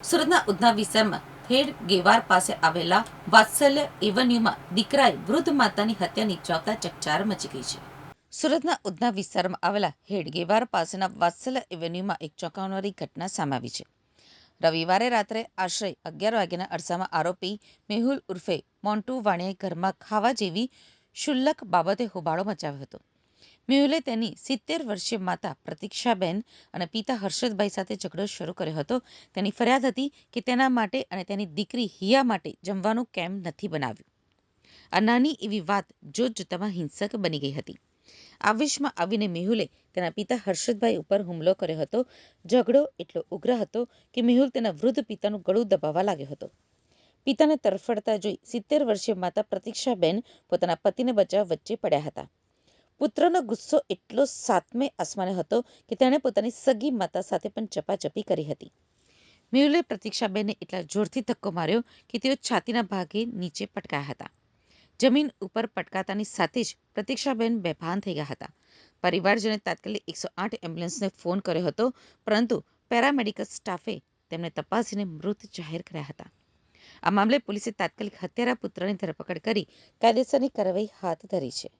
સુરતના ઉધના વિસ્તારમાં થેડ ગેવાર પાસે આવેલા વાત્સલ્ય એવન્યુમાં દીકરાએ વૃદ્ધ માતાની હત્યા નિપજાવતા ચકચાર મચી ગઈ છે. સુરતના ઉધના વિસ્તારમાં આવેલા હેડ ગેવાર પાસેના વાત્સલ્ય એવન્યુમાં એક ચોંકાવનારી ઘટના સામે આવી છે. રવિવારે રાત્રે આશરે 11 વાગ્યાના અરસામાં આરોપી મેહુલ ઉર્ફે મોન્ટુ વાણિયાએ ઘરમાં ખાવા જેવી ક્ષુલ્લક બાબતે હોબાળો મચાવ્યો હતો. મેહુલે તેની 70 વર્ષીય માતા પ્રતીક્ષાબેન અને પિતા હર્ષદભાઈ સાથે ઝઘડો શરૂ કર્યો હતો. તેની ફરિયાદ હતી કે તેના માટે અને તેની દીકરી હિયા માટે જમવાનું કેમ નથી બનાવ્યું. આ નાની એવી વાત જોતજોતામાં હિંસક બની ગઈ હતી. આવેશમાં આવીને મેહુલે તેના પિતા હર્ષદભાઈ ઉપર હુમલો કર્યો હતો. ઝઘડો એટલો ઉગ્ર હતો કે મેહુલ તેના વૃદ્ધ પિતાનું ગળું દબાવવા લાગ્યો હતો. પિતાને તરફડતા જોઈ 70 વર્ષીય માતા પ્રતીક્ષાબેન પોતાના પતિને બચાવવા વચ્ચે પડ્યા હતા. પુત્રનો ગુસ્સો એટલો સાતમે આસમાને હતો કે તેણે પોતાની સગી માતા સાથે પણ ઝપાઝપી કરી હતી. મેહુલે પ્રતીક્ષાબેનને એટલા જોરથી ધક્કો માર્યો કે તેઓ છાતીના ભાગે નીચે પટકાયા હતા. જમીન ઉપર પટકાતાની સાથે જ પ્રતીક્ષાબેન બેભાન થઈ ગયા હતા. પરિવારજને તાત્કાલિક 108 એમ્બ્યુલન્સને ફોન કર્યો હતો, પરંતુ પેરામેડિકલ સ્ટાફે તેમને તપાસીને મૃત જાહેર કર્યા હતા. આ મામલે પોલીસે તાત્કાલિક હત્યારા પુત્રની ધરપકડ કરી કાયદેસરની કાર્યવાહી હાથ ધરી છે.